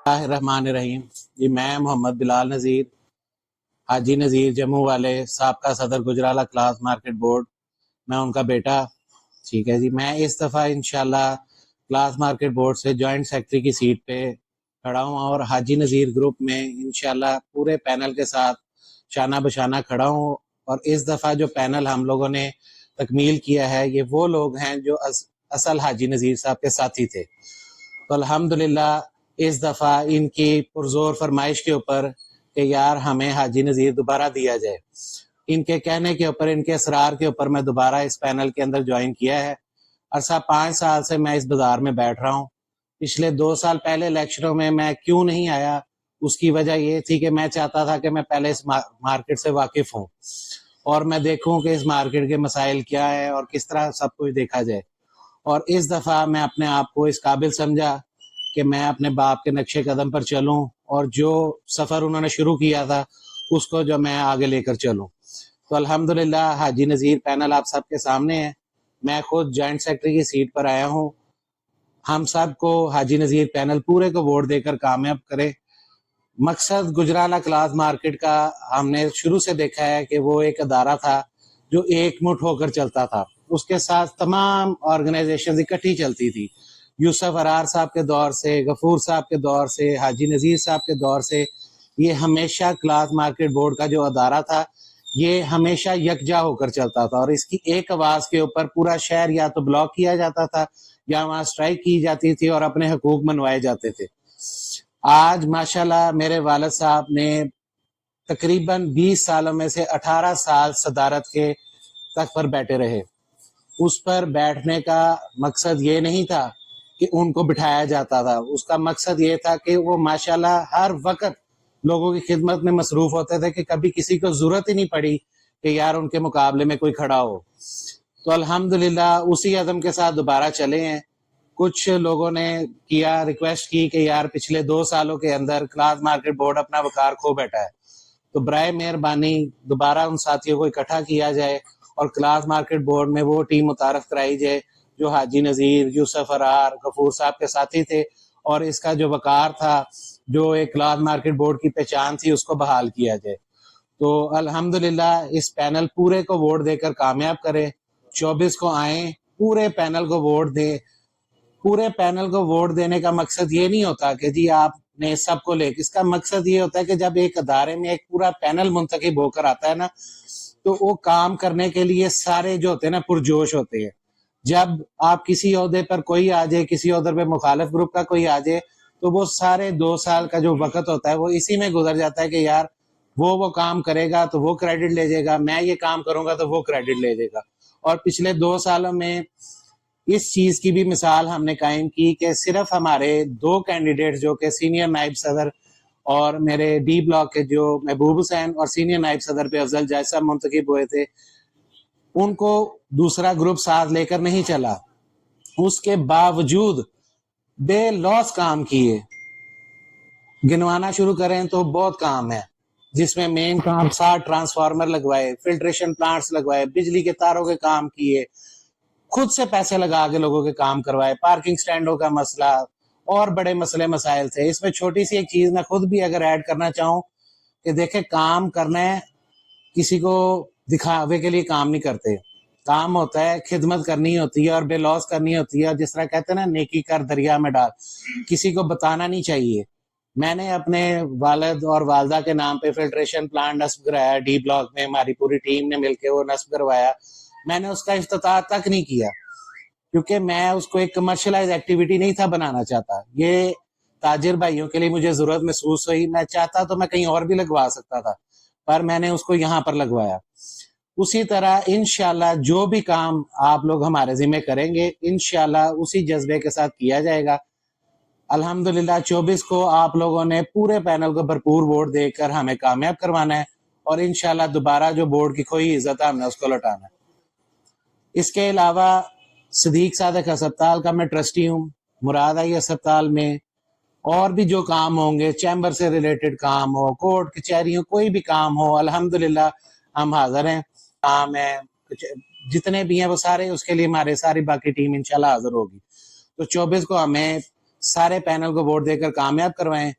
الرحمن الرحیم جی میں محمد بلال نذیر حاجی نذیر جموں والے سابقہ صدر گجرالہ کلاس مارکیٹ بورڈ، میں ان کا بیٹا. ٹھیک ہے جی، میں اس دفعہ انشاءاللہ کلاس مارکیٹ بورڈ سے جوائنٹ سیکرٹری کی سیٹ پہ کھڑا ہوں اور حاجی نذیر گروپ میں انشاءاللہ پورے پینل کے ساتھ شانہ بشانہ کھڑا ہوں. اور اس دفعہ جو پینل ہم لوگوں نے تکمیل کیا ہے یہ وہ لوگ ہیں جو اصل حاجی نذیر صاحب کے ساتھی تھے. تو الحمدللہ اس دفعہ ان کی پرزور فرمائش کے اوپر کہ یار ہمیں حاجی نذیر دوبارہ دیا جائے، ان کے کہنے کے اوپر، ان کے اصرار کے اوپر میں دوبارہ اس پینل کے اندر جوائن کیا ہے. عرصہ 5 سال سے میں اس بازار میں بیٹھ رہا ہوں. پچھلے 2 سال پہلے الیکشنوں میں کیوں نہیں آیا، اس کی وجہ یہ تھی کہ میں چاہتا تھا کہ میں پہلے اس مارکیٹ سے واقف ہوں اور میں دیکھوں کہ اس مارکیٹ کے مسائل کیا ہے اور کس طرح سب کچھ دیکھا جائے. اور اس دفعہ میں اپنے آپ کو اس قابل سمجھا کہ میں اپنے باپ کے نقشے قدم پر چلوں اور جو سفر انہوں نے شروع کیا تھا اس کو جو میں آگے لے کر چلوں. تو الحمدللہ حاجی نذیر پینل آپ سب کے سامنے ہے. میں خود جوائنٹ سیکرٹری کی سیٹ پر آیا ہوں. ہم سب کو حاجی نذیر پینل پورے کو ووٹ دے کر کامیاب کرے. مقصد گجرالہ کلاس مارکیٹ کا ہم نے شروع سے دیکھا ہے کہ وہ ایک ادارہ تھا جو ایک مٹھ ہو کر چلتا تھا، اس کے ساتھ تمام آرگنائزیشنز اکٹھی چلتی تھی. یوسف ارار صاحب کے دور سے، غفور صاحب کے دور سے، حاجی نذیر صاحب کے دور سے یہ ہمیشہ کلاس مارکیٹ بورڈ کا جو ادارہ تھا یہ ہمیشہ یکجا ہو کر چلتا تھا اور اس کی ایک آواز کے اوپر پورا شہر یا تو بلاک کیا جاتا تھا یا وہاں سٹرائک کی جاتی تھی اور اپنے حقوق منوائے جاتے تھے. آج ماشاءاللہ میرے والد صاحب نے تقریباً 20 سالوں میں سے 18 سال صدارت کے تخت پر بیٹھے رہے. اس پر بیٹھنے کا مقصد یہ نہیں تھا کہ ان کو بٹھایا جاتا تھا، اس کا مقصد یہ تھا کہ وہ ماشاءاللہ ہر وقت لوگوں کی خدمت میں مصروف ہوتے تھے کہ کبھی کسی کو ضرورت ہی نہیں پڑی کہ یار ان کے مقابلے میں کوئی کھڑا ہو. تو الحمدللہ اسی عزم کے ساتھ دوبارہ چلے ہیں. کچھ لوگوں نے کیا، ریکویسٹ کی کہ یار پچھلے 2 سالوں کے اندر کلاس مارکیٹ بورڈ اپنا وقار کھو بیٹھا ہے، تو برائے مہربانی دوبارہ ان ساتھیوں کو اکٹھا کیا جائے اور کلاس مارکیٹ بورڈ میں وہ ٹیم متعارف کرائی جائے جو حاجی نذیر، یوسف ارار، غفور صاحب کے ساتھی تھے اور اس کا جو وقار تھا، جو ایک کلاس مارکیٹ بورڈ کی پہچان تھی، اس کو بحال کیا جائے. تو الحمدللہ اس پینل پورے کو ووٹ دے کر کامیاب کرے. 24 کو آئیں، پورے پینل کو ووٹ دیں. پورے پینل کو ووٹ دینے کا مقصد یہ نہیں ہوتا کہ جی آپ نے سب کو لے، اس کا مقصد یہ ہوتا ہے کہ جب ایک ادارے میں ایک پورا پینل منتخب ہو کر آتا ہے نا تو وہ کام کرنے کے لیے سارے جو ہوتے ہیں نا پرجوش ہوتے ہیں. جب آپ کسی عہدے پر کوئی آ جائے، کسی عہدے پہ مخالف گروپ کا کوئی آ جائے تو وہ سارے 2 سال کا جو وقت ہوتا ہے وہ اسی میں گزر جاتا ہے کہ یار وہ کام کرے گا تو وہ کریڈٹ لے جائے گا، میں یہ کام کروں گا تو وہ کریڈٹ لے جائے گا. اور پچھلے 2 سالوں میں اس چیز کی بھی مثال ہم نے قائم کی کہ صرف ہمارے 2 کینڈیڈیٹ جو کہ سینئر نائب صدر اور میرے ڈی بلاک کے جو محبوب حسین اور سینئر نائب صدر پہ افضل جائز صاحب منتخب ہوئے تھے، ان کو دوسرا گروپ ساتھ لے کر نہیں چلا. اس کے باوجود بے لوس کام کیے. گنوانا شروع کریں تو بہت کام ہے، جس میں مین کام 60 ٹرانسفارمر لگوائے، فلٹریشن پلانٹس لگوائے، بجلی کے تاروں کے کام کیے، خود سے پیسے لگا کے لوگوں کے کام کروائے، پارکنگ سٹینڈوں کا مسئلہ اور بڑے مسئلے مسائل تھے. اس میں چھوٹی سی ایک چیز میں خود بھی اگر ایڈ کرنا چاہوں کہ دیکھیں کام کرنا ہے، کسی کو دکھاوے کے لیے کام نہیں کرتے. کام ہوتا ہے خدمت کرنی ہوتی ہے اور بے لوس کرنی ہوتی ہے، اور جس طرح کہتے ہیں نا نیکی کر دریا میں ڈال، کسی کو بتانا نہیں چاہیے. میں نے اپنے والد اور والدہ کے نام پہ فلٹریشن پلانٹ نصب کرایا ڈی بلاک میں، ہماری پوری ٹیم نے مل کے وہ نصب کروایا. میں نے اس کا افتتاح تک نہیں کیا کیونکہ میں اس کو ایک کمرشلائز ایکٹیویٹی نہیں تھا بنانا چاہتا. یہ تاجر بھائیوں کے لیے مجھے ضرورت محسوس ہوئی. میں چاہتا تو میں کہیں اور بھی لگوا سکتا تھا، پر میں نے اس کو یہاں پر لگوایا. اسی طرح انشاءاللہ جو بھی کام آپ لوگ ہمارے ذمہ کریں گے انشاءاللہ اسی جذبے کے ساتھ کیا جائے گا. الحمدللہ 24 کو آپ لوگوں نے پورے پینل کو بھرپور ووٹ دے کر ہمیں کامیاب کروانا ہے اور انشاءاللہ دوبارہ جو بورڈ کی کھوئی عزت ہے ہم نے اس کو لوٹانا ہے. اس کے علاوہ صدیق صادق ہسپتال کا میں ٹرسٹی ہوں. مراد آئی ہسپتال میں اور بھی جو کام ہوں گے، چیمبر سے ریلیٹڈ کام ہو، کورٹ کچہریوں کوئی بھی کام ہو، الحمدللہ ہم حاضر ہیں. کام ہے جتنے بھی ہیں وہ سارے، اس کے لیے ہمارے ساری باقی ٹیم انشاءاللہ حاضر ہوگی. تو 24 کو ہمیں سارے پینل کو ووٹ دے کر کامیاب کروائیں.